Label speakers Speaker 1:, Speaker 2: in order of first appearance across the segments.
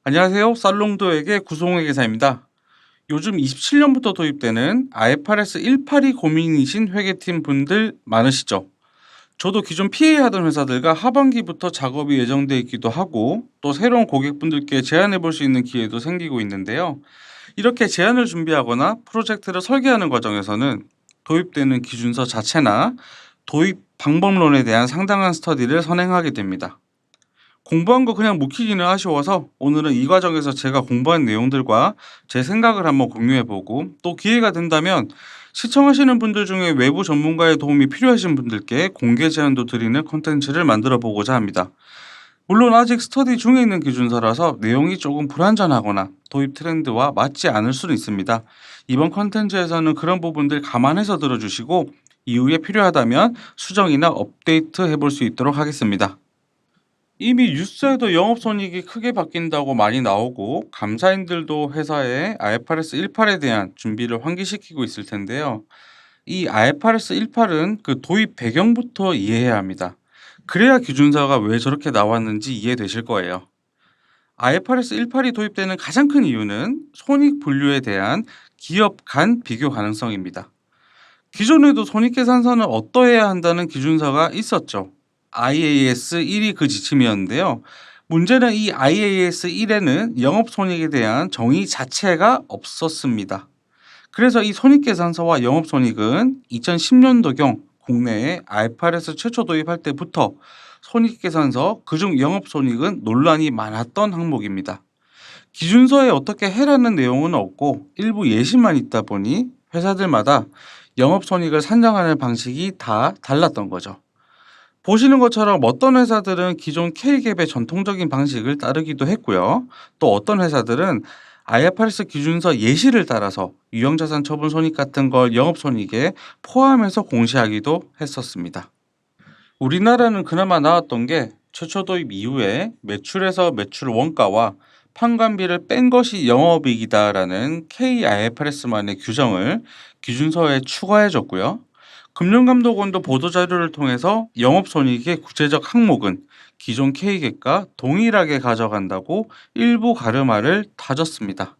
Speaker 1: 안녕하세요. 살롱도에게 구송회계사입니다. 요즘 27년부터 도입되는 IFRS 182 고민이신 회계팀 분들 많으시죠? 저도 기존 PA하던 회사들과 하반기부터 작업이 예정돼 있기도 하고 또 새로운 고객분들께 제안해 볼 수 있는 기회도 생기고 있는데요. 이렇게 제안을 준비하거나 프로젝트를 설계하는 과정에서는 도입되는 기준서 자체나 도입 방법론에 대한 상당한 스터디를 선행하게 됩니다. 공부한 거 그냥 묵히기는 아쉬워서 오늘은 이 과정에서 제가 공부한 내용들과 제 생각을 한번 공유해보고 또 기회가 된다면 시청하시는 분들 중에 외부 전문가의 도움이 필요하신 분들께 공개 제안도 드리는 콘텐츠를 만들어 보고자 합니다. 물론 아직 스터디 중에 있는 기준서라서 내용이 조금 불완전하거나 도입 트렌드와 맞지 않을 수는 있습니다. 이번 콘텐츠에서는 그런 부분들 감안해서 들어주시고 이후에 필요하다면 수정이나 업데이트 해볼 수 있도록 하겠습니다. 이미 뉴스에도 영업손익이 크게 바뀐다고 많이 나오고 감사인들도 회사에 IFRS 18에 대한 준비를 환기시키고 있을 텐데요. 이 IFRS 18은 그 도입 배경부터 이해해야 합니다. 그래야 기준사가 왜 저렇게 나왔는지 이해되실 거예요. IFRS 18이 도입되는 가장 큰 이유는 손익 분류에 대한 기업 간 비교 가능성입니다. 기존에도 손익계산서는 어떠해야 한다는 기준서가 있었죠. IAS 1이 그 지침이었는데요. 문제는 이 IAS 1에는 영업손익에 대한 정의 자체가 없었습니다. 그래서 이 손익계산서와 영업손익은 2010년도경 국내에 IFRS 최초 도입할 때부터 손익계산서 그중 영업손익은 논란이 많았던 항목입니다. 기준서에 어떻게 해라는 내용은 없고 일부 예시만 있다 보니 회사들마다 영업손익을 산정하는 방식이 다 달랐던 거죠. 보시는 것처럼 어떤 회사들은 기존 K갭의 전통적인 방식을 따르기도 했고요. 또 어떤 회사들은 IFRS 기준서 예시를 따라서 유형자산 처분 손익 같은 걸 영업손익에 포함해서 공시하기도 했었습니다. 우리나라는 그나마 나왔던 게 최초 도입 이후에 매출에서 매출 원가와 판관비를 뺀 것이 영업이익이다라는 KIFRS만의 규정을 기준서에 추가해줬고요. 금융감독원도 보도자료를 통해서 영업손익의 구체적 항목은 기존 K갭과 동일하게 가져간다고 일부 가르마를 다졌습니다.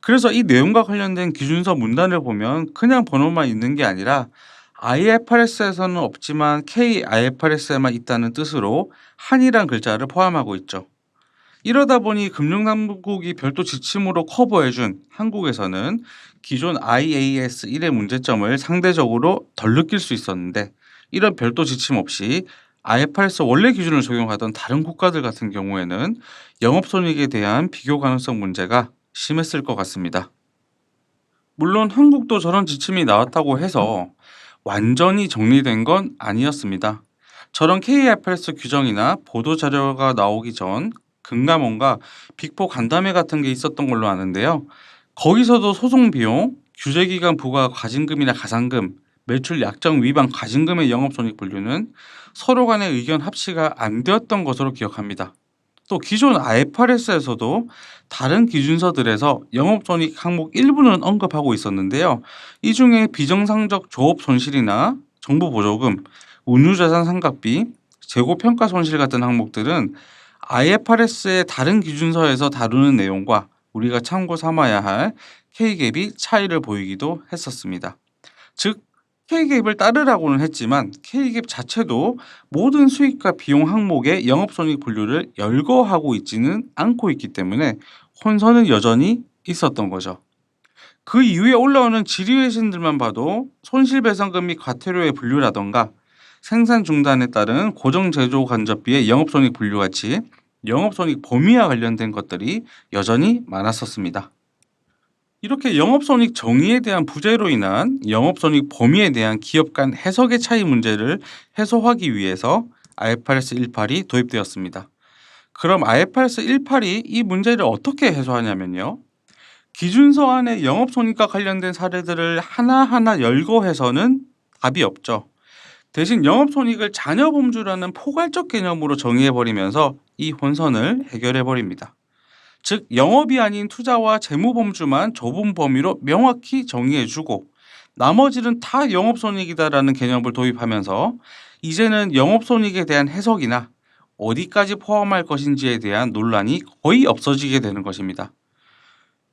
Speaker 1: 그래서 이 내용과 관련된 기준서 문단을 보면 그냥 번호만 있는 게 아니라 IFRS에서는 없지만 KIFRS에만 있다는 뜻으로 한이란 글자를 포함하고 있죠. 이러다 보니 금융당국이 별도 지침으로 커버해준 한국에서는 기존 IAS 1의 문제점을 상대적으로 덜 느낄 수 있었는데 이런 별도 지침 없이 IFRS 원래 기준을 적용하던 다른 국가들 같은 경우에는 영업손익에 대한 비교 가능성 문제가 심했을 것 같습니다. 물론 한국도 저런 지침이 나왔다고 해서 완전히 정리된 건 아니었습니다. 저런 KIFRS 규정이나 보도 자료가 나오기 전 금감원과 빅4 간담회 같은 게 있었던 걸로 아는데요. 거기서도 소송 비용, 규제기간 부과 과징금이나 가산금, 매출 약정 위반 과징금의 영업손익 분류는 서로 간의 의견 합치가 안 되었던 것으로 기억합니다. 또 기존 IFRS에서도 다른 기준서들에서 영업손익 항목 일부는 언급하고 있었는데요. 이 중에 비정상적 조업 손실이나 정부 보조금, 운유자산 상각비, 재고평가 손실 같은 항목들은 IFRS의 다른 기준서에서 다루는 내용과 우리가 참고 삼아야 할 K갭이 차이를 보이기도 했었습니다. 즉 K갭을 따르라고는 했지만 K갭 자체도 모든 수익과 비용 항목의 영업손익 분류를 열거하고 있지는 않고 있기 때문에 혼선은 여전히 있었던 거죠. 그 이후에 올라오는 지리회신들만 봐도 손실배상금 및 과태료의 분류라던가 생산 중단에 따른 고정제조 간접비의 영업손익 분류 같이 영업손익 범위와 관련된 것들이 여전히 많았었습니다. 이렇게 영업손익 정의에 대한 부재로 인한 영업손익 범위에 대한 기업 간 해석의 차이 문제를 해소하기 위해서 IFRS 18이 도입되었습니다. 그럼 IFRS 18이 이 문제를 어떻게 해소하냐면요. 기준서 안에 영업손익과 관련된 사례들을 하나하나 열거해서는 답이 없죠. 대신 영업손익을 잔여범주라는 포괄적 개념으로 정의해버리면서 이 혼선을 해결해버립니다. 즉 영업이 아닌 투자와 재무범주만 좁은 범위로 명확히 정의해주고 나머지는 다 영업손익이다라는 개념을 도입하면서 이제는 영업손익에 대한 해석이나 어디까지 포함할 것인지에 대한 논란이 거의 없어지게 되는 것입니다.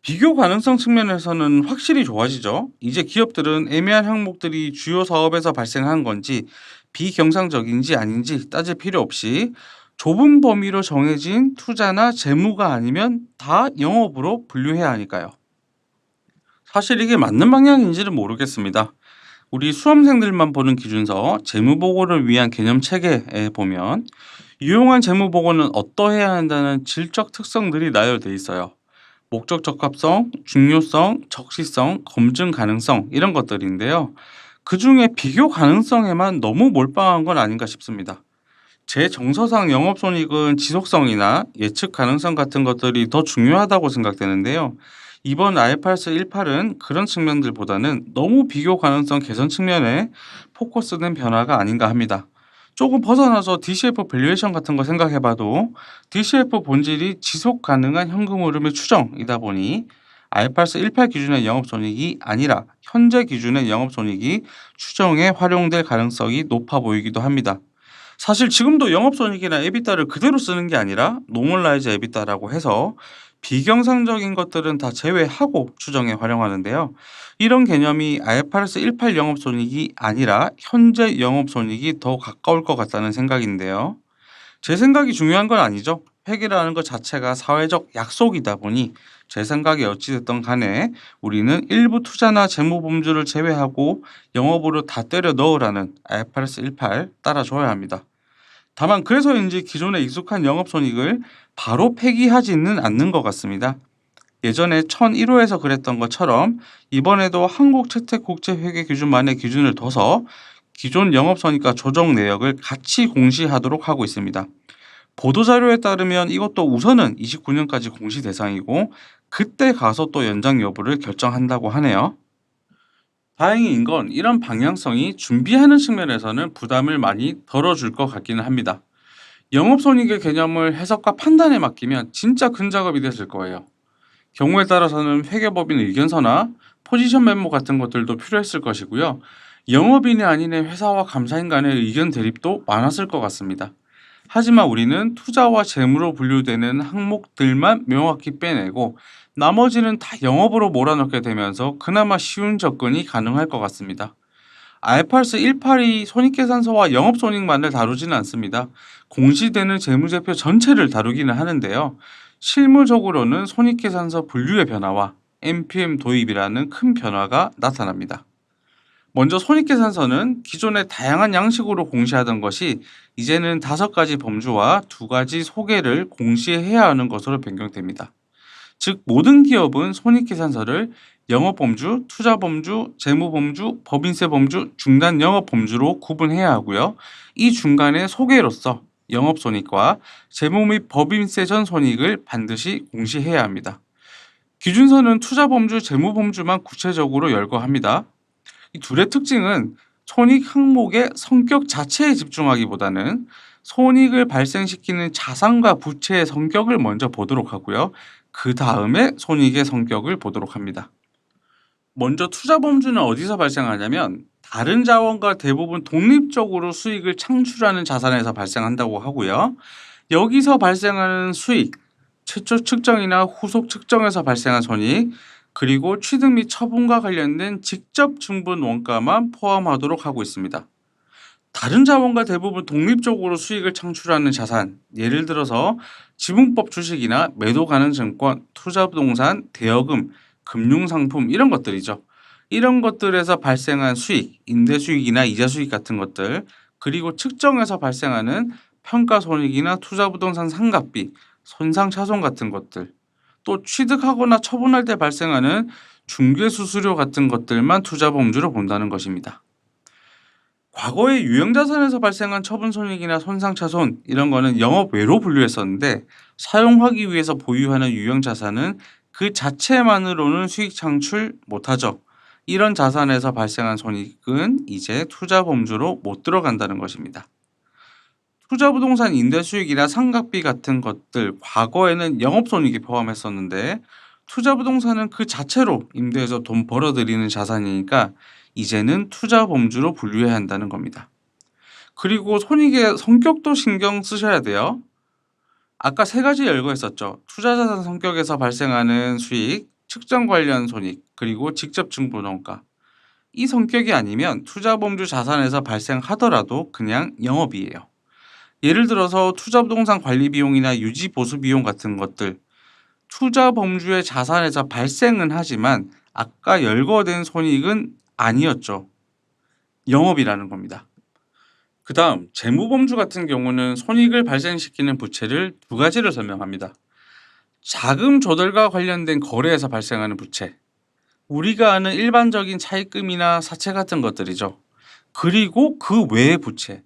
Speaker 1: 비교 가능성 측면에서는 확실히 좋아지죠. 이제 기업들은 애매한 항목들이 주요 사업에서 발생한 건지 비경상적인지 아닌지 따질 필요 없이 좁은 범위로 정해진 투자나 재무가 아니면 다 영업으로 분류해야 하니까요. 사실 이게 맞는 방향인지는 모르겠습니다. 우리 수험생들만 보는 기준서 재무보고를 위한 개념 체계에 보면 유용한 재무보고는 어떠해야 한다는 질적 특성들이 나열돼 있어요. 목적 적합성, 중요성, 적시성, 검증 가능성 이런 것들인데요. 그중에 비교 가능성에만 너무 몰빵한 건 아닌가 싶습니다. 제 정서상 영업손익은 지속성이나 예측 가능성 같은 것들이 더 중요하다고 생각되는데요. 이번 IFRS 18은 그런 측면들보다는 너무 비교 가능성 개선 측면에 포커스된 변화가 아닌가 합니다. 조금 벗어나서 DCF 밸류에이션 같은 거 생각해봐도 DCF 본질이 지속 가능한 현금 흐름의 추정이다 보니 IFRS 18 기준의 영업손익이 아니라 현재 기준의 영업손익이 추정에 활용될 가능성이 높아 보이기도 합니다. 사실 지금도 영업손익이나 에비타를 그대로 쓰는 게 아니라 노멀라이즈 에비타라고 해서 비경상적인 것들은 다 제외하고 추정에 활용하는데요. 이런 개념이 IFRS 18 영업손익이 아니라 현재 영업손익이 더 가까울 것 같다는 생각인데요. 제 생각이 중요한 건 아니죠. 회계라는 것 자체가 사회적 약속이다 보니 제 생각이 어찌됐든 간에 우리는 일부 투자나 재무범주를 제외하고 영업으로 다 때려 넣으라는 IFRS 18 따라줘야 합니다. 다만 그래서인지 기존에 익숙한 영업손익을 바로 폐기하지는 않는 것 같습니다. 예전에 1001호에서 그랬던 것처럼 이번에도 한국채택국제회계기준만의 기준을 둬서 기존 영업손익과 조정 내역을 같이 공시하도록 하고 있습니다. 보도자료에 따르면 이것도 우선은 29년까지 공시 대상이고 그때 가서 또 연장 여부를 결정한다고 하네요. 다행인 건 이런 방향성이 준비하는 측면에서는 부담을 많이 덜어줄 것 같기는 합니다. 영업손익의 개념을 해석과 판단에 맡기면 진짜 큰 작업이 됐을 거예요. 경우에 따라서는 회계법인 의견서나 포지션 메모 같은 것들도 필요했을 것이고요. 영업인이 아닌 회사와 감사인 간의 의견 대립도 많았을 것 같습니다. 하지만 우리는 투자와 재무로 분류되는 항목들만 명확히 빼내고 나머지는 다 영업으로 몰아넣게 되면서 그나마 쉬운 접근이 가능할 것 같습니다. 알파스 18이 손익계산서와 영업손익만을 다루지는 않습니다. 공시되는 재무제표 전체를 다루기는 하는데요. 실무적으로는 손익계산서 분류의 변화와 NPM 도입이라는 큰 변화가 나타납니다. 먼저 손익계산서는 기존에 다양한 양식으로 공시하던 것이 이제는 5가지 범주와 2가지 소개를 공시해야 하는 것으로 변경됩니다. 즉 모든 기업은 손익계산서를 영업범주, 투자범주, 재무범주, 법인세범주, 중단영업범주로 구분해야 하고요. 이 중간에 소개로서 영업손익과 재무 및 법인세 전 손익을 반드시 공시해야 합니다. 기준서는 투자범주, 재무범주만 구체적으로 열거합니다. 이 둘의 특징은 손익 항목의 성격 자체에 집중하기보다는 손익을 발생시키는 자산과 부채의 성격을 먼저 보도록 하고요. 그 다음에 손익의 성격을 보도록 합니다. 먼저 투자 범주는 어디서 발생하냐면 다른 자원과 대부분 독립적으로 수익을 창출하는 자산에서 발생한다고 하고요. 여기서 발생하는 수익, 최초 측정이나 후속 측정에서 발생한 손익, 그리고 취득 및 처분과 관련된 직접 증분 원가만 포함하도록 하고 있습니다. 다른 자원과 대부분 독립적으로 수익을 창출하는 자산, 예를 들어서 지분법 주식이나 매도 가능 증권, 투자부동산, 대여금, 금융상품 이런 것들이죠. 이런 것들에서 발생한 수익, 임대수익이나 이자수익 같은 것들, 그리고 측정에서 발생하는 평가손익이나 투자부동산 상각비, 손상차손 같은 것들, 또 취득하거나 처분할 때 발생하는 중개수수료 같은 것들만 투자범주로 본다는 것입니다. 과거에 유형자산에서 발생한 처분손익이나 손상차손 이런 거는 영업 외로 분류했었는데 사용하기 위해서 보유하는 유형자산은 그 자체만으로는 수익 창출 못하죠. 이런 자산에서 발생한 손익은 이제 투자범주로 못 들어간다는 것입니다. 투자부동산 임대수익이나 상각비 같은 것들 과거에는 영업손익이 포함했었는데 투자부동산은 그 자체로 임대해서 돈 벌어들이는 자산이니까 이제는 투자범주로 분류해야 한다는 겁니다. 그리고 손익의 성격도 신경 쓰셔야 돼요. 아까 세 가지 열거했었죠. 투자자산 성격에서 발생하는 수익, 측정 관련 손익, 그리고 직접 증부원가. 이 성격이 아니면 투자범주 자산에서 발생하더라도 그냥 영업이에요. 예를 들어서 투자부동산 관리 비용이나 유지 보수 비용 같은 것들, 투자범주의 자산에서 발생은 하지만 아까 열거된 손익은 아니었죠. 영업이라는 겁니다. 그 다음 재무범주 같은 경우는 손익을 발생시키는 부채를 두 가지를 설명합니다. 자금 조달과 관련된 거래에서 발생하는 부채, 우리가 아는 일반적인 차입금이나 사채 같은 것들이죠. 그리고 그 외의 부채,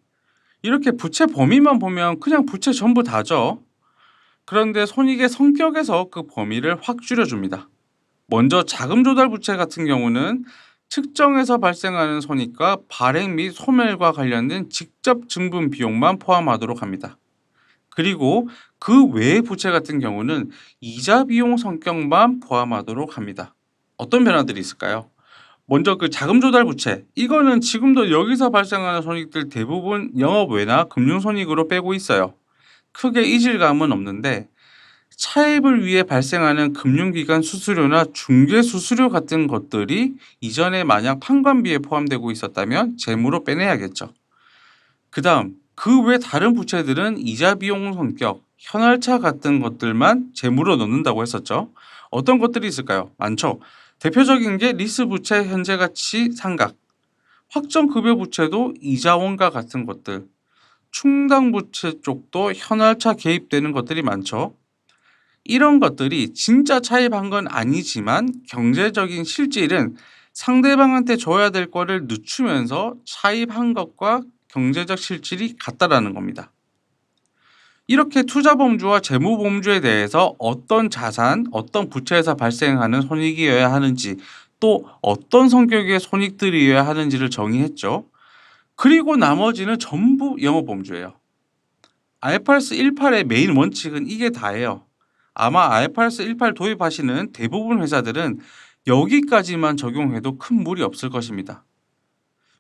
Speaker 1: 이렇게 부채 범위만 보면 그냥 부채 전부 다죠. 그런데 손익의 성격에서 그 범위를 확 줄여줍니다. 먼저 자금 조달 부채 같은 경우는 측정에서 발생하는 손익과 발행 및 소멸과 관련된 직접 증분 비용만 포함하도록 합니다. 그리고 그 외의 부채 같은 경우는 이자 비용 성격만 포함하도록 합니다. 어떤 변화들이 있을까요? 먼저 그 자금 조달 부채, 이거는 지금도 여기서 발생하는 손익들 대부분 영업외나 금융손익으로 빼고 있어요. 크게 이질감은 없는데 차입을 위해 발생하는 금융기관 수수료나 중개 수수료 같은 것들이 이전에 만약 판관비에 포함되고 있었다면 재무로 빼내야겠죠. 그 다음 그 외 다른 부채들은 이자 비용 성격, 현할차 같은 것들만 재무로 넣는다고 했었죠. 어떤 것들이 있을까요? 많죠. 대표적인 게 리스 부채 현재 가치 상각, 확정 급여 부채도 이자 원가 같은 것들, 충당 부채 쪽도 현할차 개입되는 것들이 많죠. 이런 것들이 진짜 차입한 건 아니지만 경제적인 실질은 상대방한테 줘야 될 거를 늦추면서 차입한 것과 경제적 실질이 같다라는 겁니다. 이렇게 투자범주와 재무범주에 대해서 어떤 자산, 어떤 부채에서 발생하는 손익이어야 하는지, 또 어떤 성격의 손익들이어야 하는지를 정의했죠. 그리고 나머지는 전부 영업범주예요. IFRS 18의 메인 원칙은 이게 다예요. 아마 IFRS 18 도입하시는 대부분 회사들은 여기까지만 적용해도 큰 무리 없을 것입니다.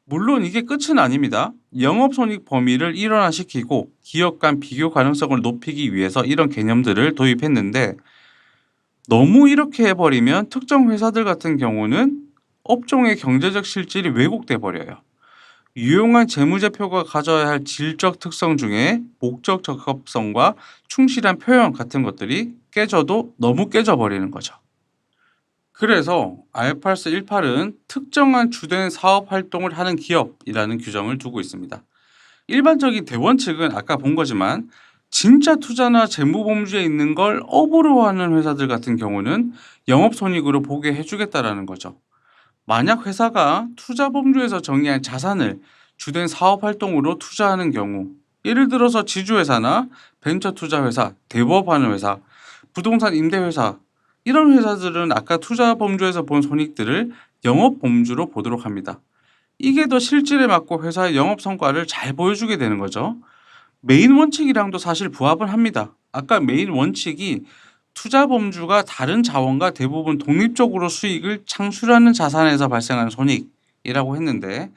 Speaker 1: 물론 이게 끝은 아닙니다. 영업손익 범위를 일원화시키고 기업 간 비교 가능성을 높이기 위해서 이런 개념들을 도입했는데 너무 이렇게 해버리면 특정 회사들 같은 경우는 업종의 경제적 실질이 왜곡돼 버려요. 유용한 재무제표가 가져야 할 질적 특성 중에 목적 적합성과 충실한 표현 같은 것들이 깨져도 너무 깨져버리는 거죠. 그래서 IFRS 18은 특정한 주된 사업 활동을 하는 기업이라는 규정을 두고 있습니다. 일반적인 대원칙은 아까 본 거지만 진짜 투자나 재무범주에 있는 걸 업으로 하는 회사들 같은 경우는 영업손익으로 보게 해주겠다라는 거죠. 만약 회사가 투자범주에서 정의한 자산을 주된 사업 활동으로 투자하는 경우, 예를 들어서 지주회사나 벤처투자회사, 대부업하는 회사, 부동산 임대회사, 이런 회사들은 아까 투자범주에서 본 손익들을 영업범주로 보도록 합니다. 이게 더 실질에 맞고 회사의 영업 성과를 잘 보여주게 되는 거죠. 메인 원칙이랑도 사실 부합은 합니다. 아까 메인 원칙이 투자 범주가 다른 자원과 대부분 독립적으로 수익을 창출하는 자산에서 발생하는 손익이라고 했는데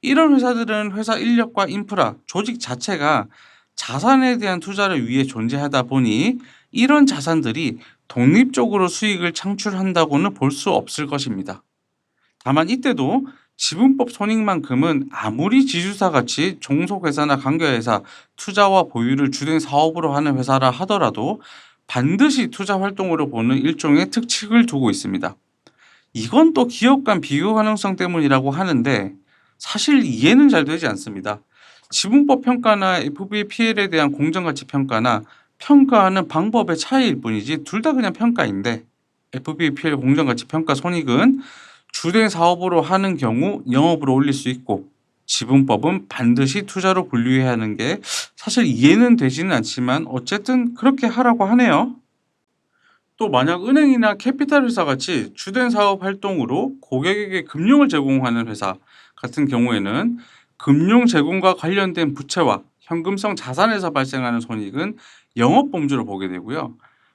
Speaker 1: 이런 회사들은 회사 인력과 인프라, 조직 자체가 자산에 대한 투자를 위해 존재하다 보니 이런 자산들이 독립적으로 수익을 창출한다고는 볼 수 없을 것입니다. 다만 이때도 지분법 손익만큼은 아무리 지주사같이 종속회사나 관계회사, 투자와 보유를 주된 사업으로 하는 회사라 하더라도 반드시 투자 활동으로 보는 일종의 특칙을 두고 있습니다. 이건 또 기업 간 비교 가능성 때문이라고 하는데 사실 이해는 잘 되지 않습니다. 지분법 평가나 FVPL에 대한 공정가치 평가나 평가하는 방법의 차이일 뿐이지 둘 다 그냥 평가인데 FVPL 공정가치 평가 손익은 주된 사업으로 하는 경우 영업으로 올릴 수 있고 지분법은 반드시 투자로 분류해야 하는 게 사실 이해는 되지는 않지만 어쨌든 그렇게 하라고 하네요. 또 만약 은행이나 캐피탈 회사 같이 주된 사업 활동으로 고객에게 금융을 제공하는 회사 같은 경우에는 금융 제공과 관련된 부채와 현금성 자산에서 발생하는 손익은 영업범주로 보게 되고요.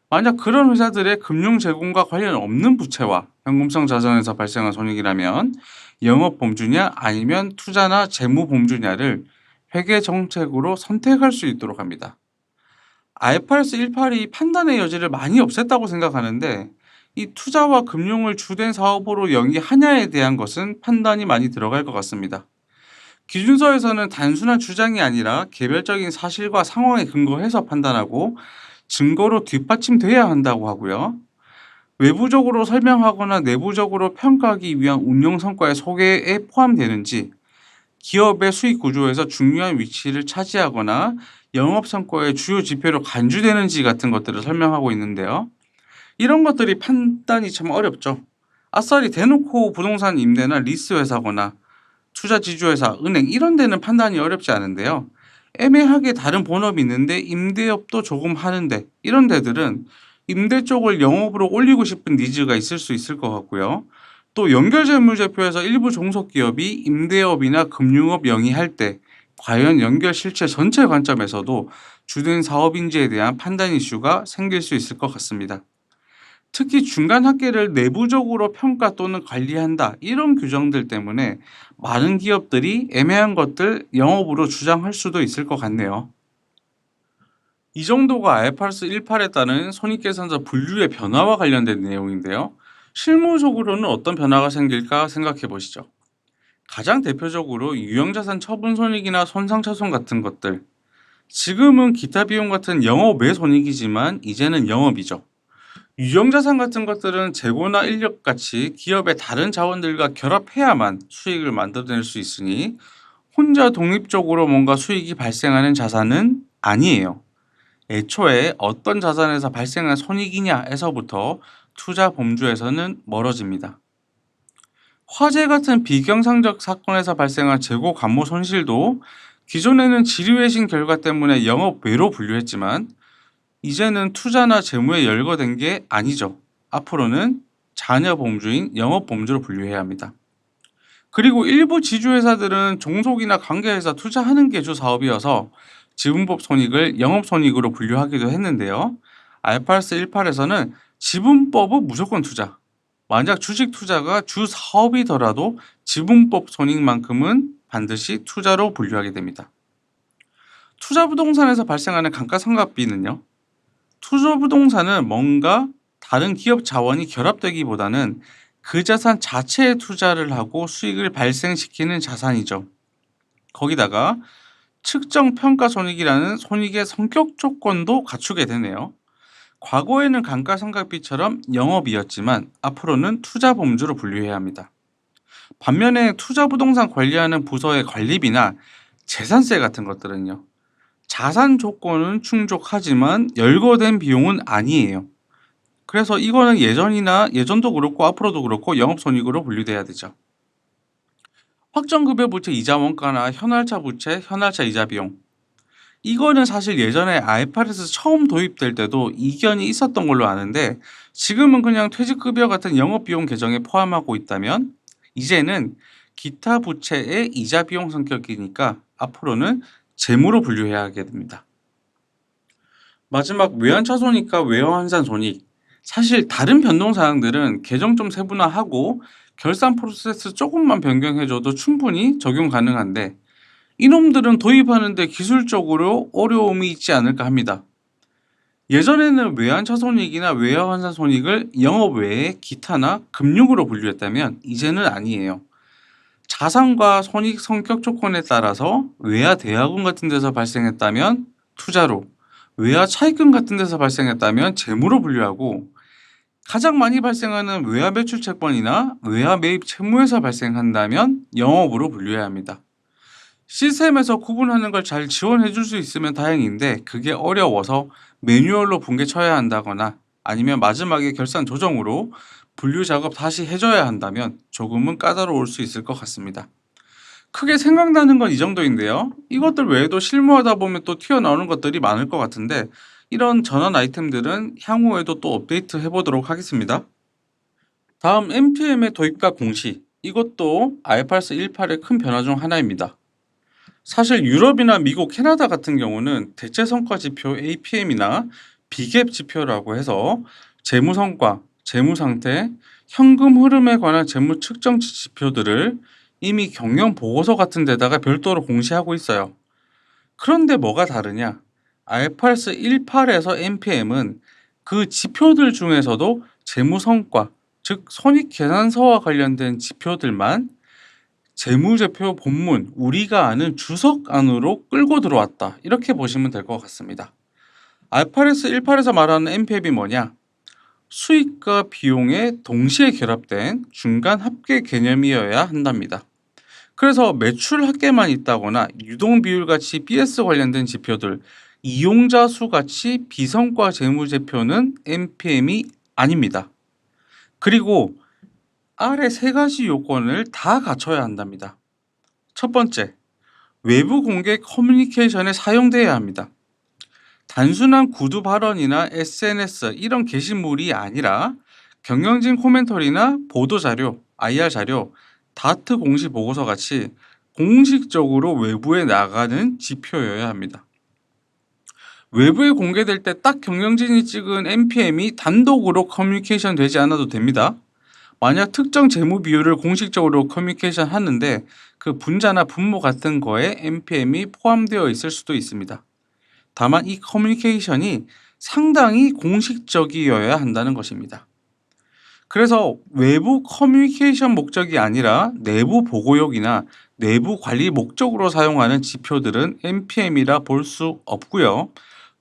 Speaker 1: 만약 그런 회사들의 금융 제공과 관련 없는 부채와 현금성 자산에서 발생한 손익이라면 영업범주냐 아니면 투자나 재무범주냐를 회계 정책으로 선택할 수 있도록 합니다. IFRS 18이 판단의 여지를 많이 없앴다고 생각하는데 이 투자와 금융을 주된 사업으로 영위하냐에 대한 것은 판단이 많이 들어갈 것 같습니다. 기준서에서는 단순한 주장이 아니라 개별적인 사실과 상황에 근거해서 판단하고 증거로 뒷받침돼야 한다고 하고요. 외부적으로 설명하거나 내부적으로 평가하기 위한 운용 성과의 소개에 포함되는지, 기업의 수익 구조에서 중요한 위치를 차지하거나 영업 성과의 주요 지표로 간주되는지 같은 것들을 설명하고 있는데요. 이런 것들이 판단이 참 어렵죠. 아싸리 대놓고 부동산 임대나 리스 회사거나 투자 지주회사, 은행 이런 데는 판단이 어렵지 않은데요. 애매하게 다른 본업이 있는데 임대업도 조금 하는데 이런 데들은 임대 쪽을 영업으로 올리고 싶은 니즈가 있을 수 있을 것 같고요. 또 연결재무제표에서 일부 종속기업이 임대업이나 금융업 영위할 때 과연 연결 실체 전체 관점에서도 주된 사업인지에 대한 판단 이슈가 생길 수 있을 것 같습니다. 특히 중간 합계를 내부적으로 평가 또는 관리한다 이런 규정들 때문에 많은 기업들이 애매한 것들 영업으로 주장할 수도 있을 것 같네요. 이 정도가 IFRS 18에 따른 손익계산서 분류의 변화와 관련된 내용인데요. 실무적으로는 어떤 변화가 생길까 생각해 보시죠. 가장 대표적으로 유형자산 처분 손익이나 손상차손 같은 것들. 지금은 기타 비용 같은 영업 외 손익이지만 이제는 영업이죠. 유형자산 같은 것들은 재고나 인력 같이 기업의 다른 자원들과 결합해야만 수익을 만들어낼 수 있으니 혼자 독립적으로 뭔가 수익이 발생하는 자산은 아니에요. 애초에 어떤 자산에서 발생한 손익이냐에서부터 투자 범주에서는 멀어집니다. 화재 같은 비경상적 사건에서 발생한 재고 감모 손실도 기존에는 지류외신 결과 때문에 영업 외로 분류했지만 이제는 투자나 재무에 열거된 게 아니죠. 앞으로는 자녀 범주인 영업 범주로 분류해야 합니다. 그리고 일부 지주회사들은 종속이나 관계회사 투자하는 게 주 사업이어서 지분법 손익을 영업 손익으로 분류하기도 했는데요. IFRS 18에서는 지분법은 무조건 투자. 만약 주식 투자가 주 사업이더라도 지분법 손익만큼은 반드시 투자로 분류하게 됩니다. 투자 부동산에서 발생하는 감가상각비는요. 투자 부동산은 뭔가 다른 기업 자원이 결합되기보다는 그 자산 자체에 투자를 하고 수익을 발생시키는 자산이죠. 거기다가 측정 평가 손익이라는 손익의 성격 조건도 갖추게 되네요. 과거에는 감가상각비처럼 영업이었지만 앞으로는 투자 범주로 분류해야 합니다. 반면에 투자 부동산 관리하는 부서의 관리비나 재산세 같은 것들은요. 자산 조건은 충족하지만 열거된 비용은 아니에요. 그래서 이거는 예전도 그렇고 앞으로도 그렇고 영업손익으로 분류돼야 되죠. 확정급여 부채 이자 원가나 현할차 부채, 현할차 이자 비용. 이거는 사실 예전에 IFRS 처음 도입될 때도 이견이 있었던 걸로 아는데 지금은 그냥 퇴직급여 같은 영업비용 계정에 포함하고 있다면 이제는 기타 부채의 이자 비용 성격이니까 앞으로는 재무로 분류해야 하게 됩니다. 마지막 외환차손익과 외화환산손익. 사실 다른 변동사항들은 계정 좀 세분화하고 결산 프로세스 조금만 변경해줘도 충분히 적용 가능한데 이놈들은 도입하는데 기술적으로 어려움이 있지 않을까 합니다. 예전에는 외환차손익이나 외화환산손익을 영업 외에 기타나 금융으로 분류했다면 이제는 아니에요. 자산과 손익 성격 조건에 따라서 외화 대화금 같은 데서 발생했다면 투자로, 외화 차입금 같은 데서 발생했다면 재무로 분류하고 가장 많이 발생하는 외화 매출 채권이나 외화 매입 채무에서 발생한다면 영업으로 분류해야 합니다. 시스템에서 구분하는 걸 잘 지원해 줄 수 있으면 다행인데 그게 어려워서 매뉴얼로 분계 쳐야 한다거나 아니면 마지막에 결산 조정으로 분류 작업 다시 해줘야 한다면 조금은 까다로울 수 있을 것 같습니다. 크게 생각나는 건 이 정도인데요. 이것들 외에도 실무하다 보면 또 튀어나오는 것들이 많을 것 같은데 이런 전환 아이템들은 향후에도 또 업데이트 해보도록 하겠습니다. 다음 MTM의 도입과 공시. 이것도 IFRS 18의 큰 변화 중 하나입니다. 사실 유럽이나 미국, 캐나다 같은 경우는 대체성과 지표 APM이나 비갭 지표라고 해서 재무성과, 재무상태, 현금 흐름에 관한 재무 측정치 지표들을 이미 경영 보고서 같은 데다가 별도로 공시하고 있어요. 그런데 뭐가 다르냐? IFRS 18에서 NPM은 그 지표들 중에서도 재무성과, 즉 손익계산서와 관련된 지표들만 재무제표 본문, 우리가 아는 주석 안으로 끌고 들어왔다. 이렇게 보시면 될 것 같습니다. IFRS 18에서 말하는 NPM이 뭐냐? 수익과 비용에 동시에 결합된 중간 합계 개념이어야 한답니다. 그래서 매출 합계만 있다거나 유동 비율 같이 BS 관련된 지표들, 이용자 수 같이 비성과 재무제표는 NPM이 아닙니다. 그리고 아래 세 가지 요건을 다 갖춰야 한답니다. 첫 번째, 외부 공개 커뮤니케이션에 사용돼야 합니다. 단순한 구두 발언이나 SNS 이런 게시물이 아니라 경영진 코멘터리나 보도자료, IR 자료, 다트 공시 보고서 같이 공식적으로 외부에 나가는 지표여야 합니다. 외부에 공개될 때 딱 경영진이 찍은 NPM이 단독으로 커뮤니케이션 되지 않아도 됩니다. 만약 특정 재무 비율을 공식적으로 커뮤니케이션 하는데 그 분자나 분모 같은 거에 NPM이 포함되어 있을 수도 있습니다. 다만 이 커뮤니케이션이 상당히 공식적이어야 한다는 것입니다. 그래서 외부 커뮤니케이션 목적이 아니라 내부 보고용이나 내부 관리 목적으로 사용하는 지표들은 NPM이라 볼 수 없고요.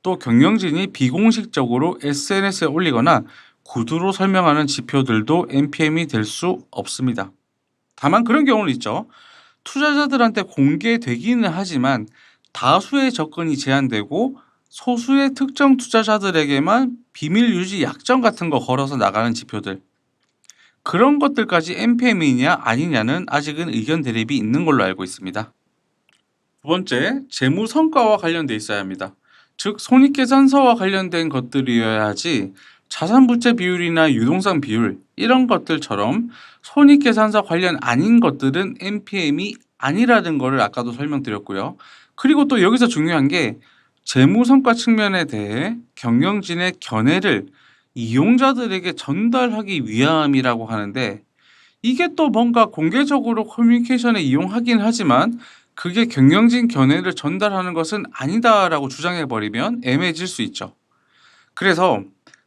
Speaker 1: 또 경영진이 비공식적으로 SNS에 올리거나 구두로 설명하는 지표들도 NPM이 될 수 없습니다. 다만 그런 경우는 있죠. 투자자들한테 공개되기는 하지만 다수의 접근이 제한되고 소수의 특정 투자자들에게만 비밀 유지 약정 같은 거 걸어서 나가는 지표들, 그런 것들까지 NPM이냐 아니냐는 아직은 의견 대립이 있는 걸로 알고 있습니다. 두 번째, 재무 성과와 관련돼 있어야 합니다. 즉 손익계산서와 관련된 것들이어야 하지 자산부채 비율이나 유동성 비율 이런 것들처럼 손익계산서 관련 아닌 것들은 NPM이 아니라는 것을 아까도 설명드렸고요. 그리고 또 여기서 중요한 게 재무성과 측면에 대해 경영진의 견해를 이용자들에게 전달하기 위함이라고 하는데, 이게 또 뭔가 공개적으로 커뮤니케이션에 이용하긴 하지만 그게 경영진 견해를 전달하는 것은 아니다라고 주장해버리면 애매해질 수 있죠. 그래서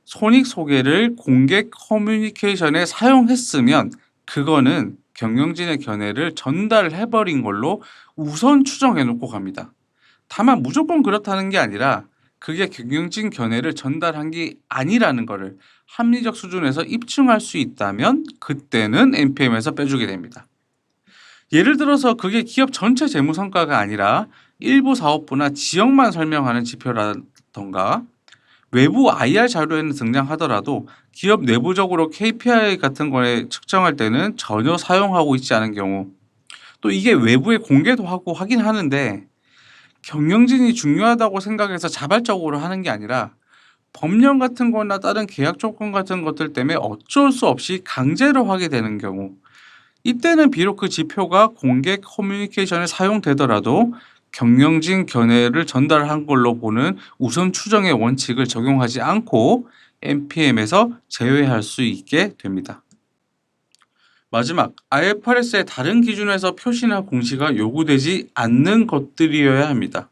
Speaker 1: 손익 소개를 공개 커뮤니케이션에 사용했으면 그거는 경영진의 견해를 전달해버린 걸로 우선 추정해놓고 갑니다. 다만 무조건 그렇다는 게 아니라 그게 경영진 견해를 전달한 게 아니라는 것을 합리적 수준에서 입증할 수 있다면 그때는 NPM에서 빼주게 됩니다. 예를 들어서 그게 기업 전체 재무 성과가 아니라 일부 사업부나 지역만 설명하는 지표라던가 외부 IR 자료에는 등장하더라도 기업 내부적으로 KPI 같은 거에 측정할 때는 전혀 사용하고 있지 않은 경우, 또 이게 외부에 공개도 하고 하긴 하는데 경영진이 중요하다고 생각해서 자발적으로 하는 게 아니라 법령 같은 거나 다른 계약 조건 같은 것들 때문에 어쩔 수 없이 강제로 하게 되는 경우, 이때는 비록 그 지표가 공개 커뮤니케이션에 사용되더라도 경영진 견해를 전달한 걸로 보는 우선 추정의 원칙을 적용하지 않고 NPM에서 제외할 수 있게 됩니다. 마지막, IFRS의 다른 기준에서 표시나 공시가 요구되지 않는 것들이어야 합니다.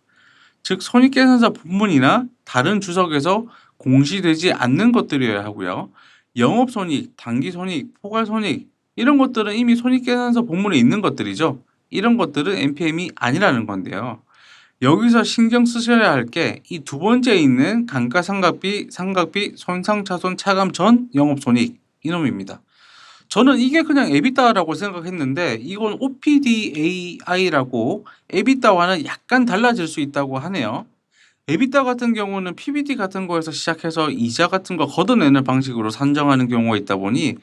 Speaker 1: 즉 손익계산서 본문이나 다른 주석에서 공시되지 않는 것들이어야 하고요. 영업손익, 당기손익, 포괄손익 이런 것들은 이미 손익계산서 본문에 있는 것들이죠. 이런 것들은 NPM이 아니라는 건데요. 여기서 신경 쓰셔야 할 게 이 두 번째 있는 감가상각비, 상각비, 손상차손 차감 전 영업손익 이놈입니다. 저는 이게 그냥 에비타라고 생각했는데 이건 OPDAI라고 에비타와는 약간 달라질 수 있다고 하네요. 에비타 같은 경우는 PBT 같은 거에서 시작해서 이자 같은 거 걷어내는 방식으로 산정하는 경우가 있다 보니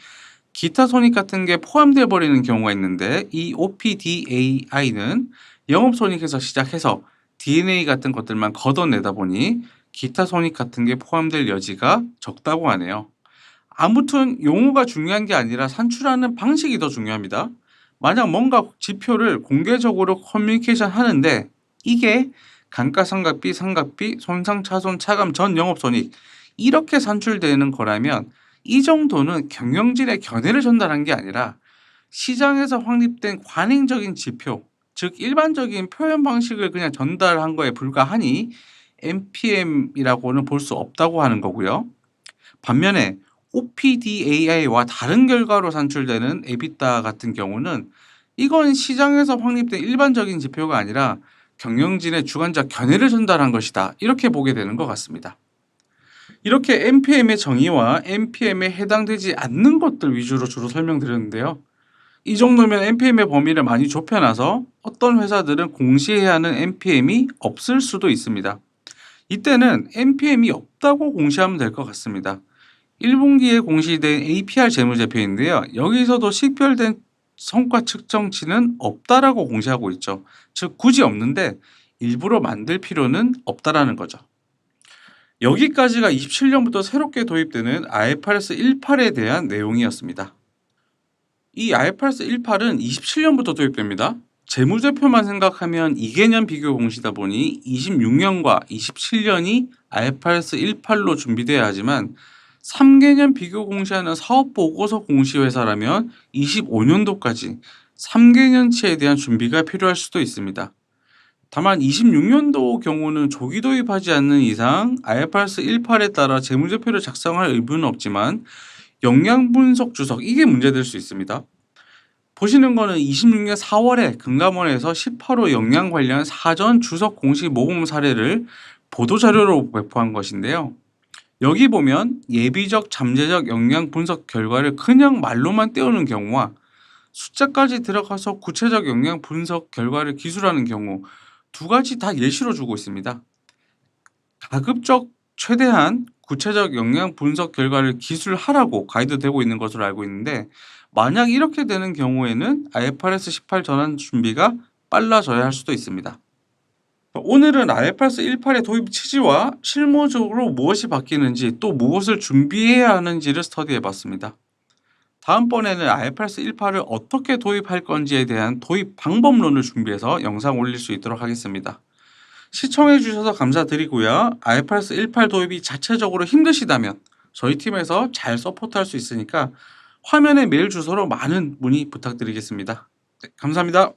Speaker 1: 기타 손익 같은 게 포함돼 버리는 경우가 있는데, 이 OPDAI는 영업손익에서 시작해서 D&A 같은 것들만 걷어내다 보니 기타 손익 같은 게 포함될 여지가 적다고 하네요. 아무튼 용어가 중요한 게 아니라 산출하는 방식이 더 중요합니다. 만약 뭔가 지표를 공개적으로 커뮤니케이션 하는데 이게 감가상각비, 상각비, 손상차손 차감 전 영업손익 이렇게 산출되는 거라면 이 정도는 경영진의 견해를 전달한 게 아니라 시장에서 확립된 관행적인 지표, 즉 일반적인 표현 방식을 그냥 전달한 거에 불과하니 NPM이라고는 볼 수 없다고 하는 거고요. 반면에 OPDAI와 다른 결과로 산출되는 에비타 같은 경우는 이건 시장에서 확립된 일반적인 지표가 아니라 경영진의 주관적 견해를 전달한 것이다. 이렇게 보게 되는 것 같습니다. 이렇게 NPM의 정의와 NPM에 해당되지 않는 것들 위주로 주로 설명드렸는데요. 이 정도면 NPM의 범위를 많이 좁혀놔서 어떤 회사들은 공시해야 하는 NPM이 없을 수도 있습니다. 이때는 NPM이 없다고 공시하면 될 것 같습니다. 1분기에 공시된 APR 재무제표인데요. 여기서도 식별된 성과 측정치는 없다라고 공시하고 있죠. 즉 굳이 없는데 일부러 만들 필요는 없다라는 거죠. 여기까지가 27년부터 새롭게 도입되는 IFRS 18에 대한 내용이었습니다. 이 IFRS 18은 27년부터 도입됩니다. 재무제표만 생각하면 2개년 비교 공시다 보니 26년과 27년이 IFRS 18로 준비돼야 하지만 3개년 비교 공시하는 사업보고서 공시회사라면 25년도까지 3개년치에 대한 준비가 필요할 수도 있습니다. 다만 26년도 경우는 조기 도입하지 않는 이상 IFRS 18에 따라 재무제표를 작성할 의무는 없지만 영양분석 주석 이게 문제될 수 있습니다. 보시는 거는 26년 4월에 금감원에서 18호 영양 관련 사전 주석 공시 모범 사례를 보도자료로 배포한 것인데요. 여기 보면 예비적 잠재적 영양 분석 결과를 그냥 말로만 떼우는 경우와 숫자까지 들어가서 구체적 영양 분석 결과를 기술하는 경우 두 가지 다 예시로 주고 있습니다. 가급적 최대한 구체적 영양 분석 결과를 기술하라고 가이드되고 있는 것으로 알고 있는데 만약 이렇게 되는 경우에는 IFRS 18 전환 준비가 빨라져야 할 수도 있습니다. 오늘은 IFRS 18의 도입 취지와 실무적으로 무엇이 바뀌는지 또 무엇을 준비해야 하는지를 스터디해 봤습니다. 다음번에는 IFRS 18을 어떻게 도입할 건지에 대한 도입 방법론을 준비해서 영상 올릴 수 있도록 하겠습니다. 시청해 주셔서 감사드리고요. IFRS 18 도입이 자체적으로 힘드시다면 저희 팀에서 잘 서포트할 수 있으니까 화면에 메일 주소로 많은 문의 부탁드리겠습니다. 네, 감사합니다.